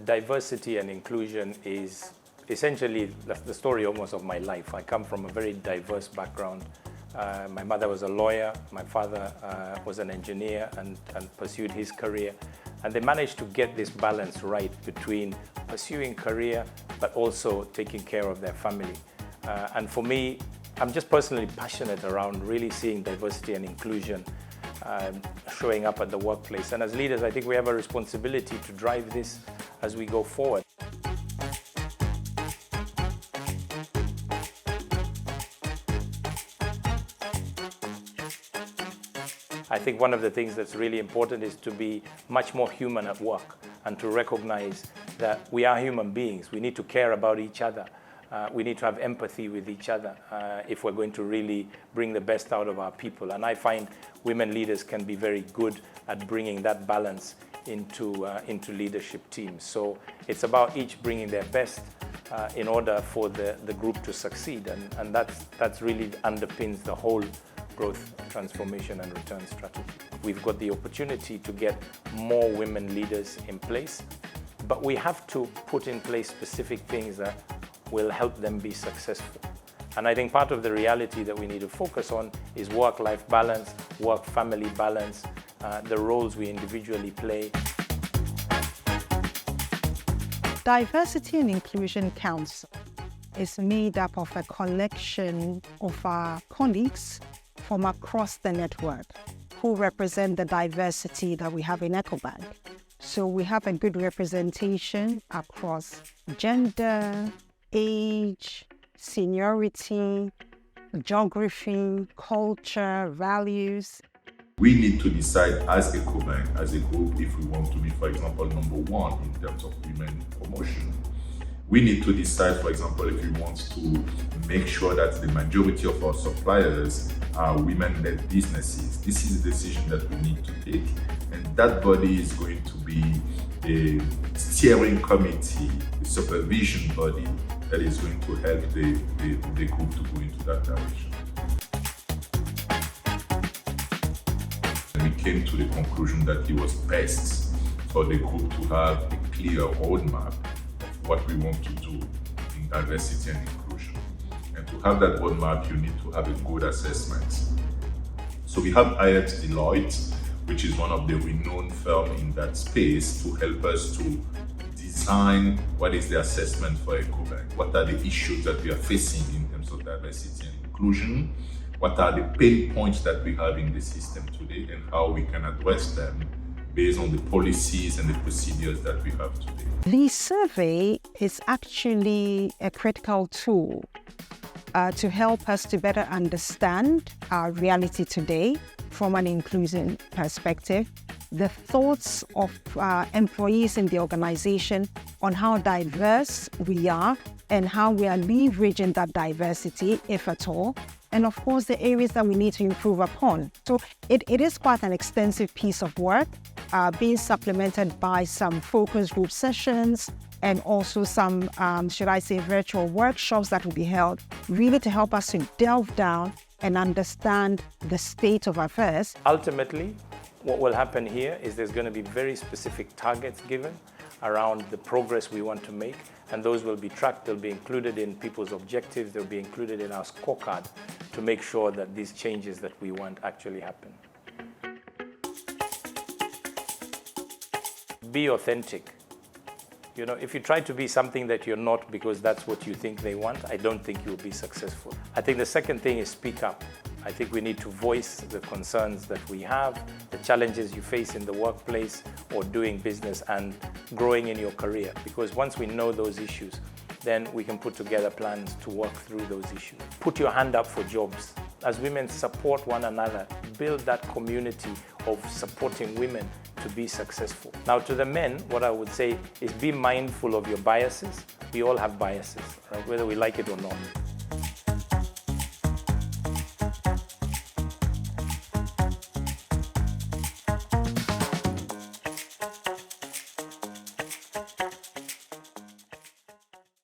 Diversity and inclusion is essentially the story almost of my life. I come from a very diverse background. My mother was a lawyer, my father was an engineer and pursued his career. And they managed to get this balance right between pursuing career, but also taking care of their family. And for me, I'm just personally passionate around really seeing diversity and inclusion showing up at the workplace. And as leaders, I think we have a responsibility to drive this as we go forward. I think one of the things that's really important is to be much more human at work and to recognize that we are human beings. We need to care about each other. We need to have empathy with each other if we're going to really bring the best out of our people. And I find women leaders can be very good at bringing that balance into leadership teams. So it's about each bringing their best in order for the group to succeed. And that's really underpins the whole growth, transformation and return strategy. We've got the opportunity to get more women leaders in place, but we have to put in place specific things that will help them be successful. And I think part of the reality that we need to focus on is work-life balance, work-family balance, the roles we individually play. Diversity and Inclusion Council is made up of a collection of our colleagues from across the network who represent the diversity that we have in Ecobank. So we have a good representation across gender, age, seniority, geography, culture, values. We need to decide as Ecobank, as a group, if we want to be, for example, number one in terms of women promotion. We need to decide, for example, if we want to make sure that the majority of our suppliers are women-led businesses. This is a decision that we need to take, and that body is going to be a steering committee, a supervision body that is going to help the group to go into that direction. We came to the conclusion that it was best for the group to have a clear roadmap of what we want to do in diversity and inclusion. And to have that roadmap, you need to have a good assessment. So we have hired Deloitte, which is one of the renowned firms in that space, to help us to design what is the assessment for Ecobank. What are the issues that we are facing in terms of diversity and inclusion? What are the pain points that we have in the system today and how we can address them based on the policies and the procedures that we have today. The survey is actually a critical tool to help us to better understand our reality today from an inclusion perspective, the thoughts of employees in the organization on how diverse we are and how we are leveraging that diversity, if at all, and of course the areas that we need to improve upon. So it is quite an extensive piece of work, being supplemented by some focus group sessions and also some, should I say, virtual workshops that will be held, really to help us to delve down and understand the state of affairs. Ultimately, what will happen here is there's going to be very specific targets given around the progress we want to make, and those will be tracked, they'll be included in people's objectives, they'll be included in our scorecard to make sure that these changes that we want actually happen. Be authentic. You know, if you try to be something that you're not because that's what you think they want, I don't think you'll be successful. I think the second thing is speak up. I think we need to voice the concerns that we have, the challenges you face in the workplace or doing business and growing in your career. Because once we know those issues, then we can put together plans to work through those issues. Put your hand up for jobs. As women, support one another. Build that community of supporting women to be successful. Now, to the men, what I would say is be mindful of your biases. We all have biases, right? Whether we like it or not.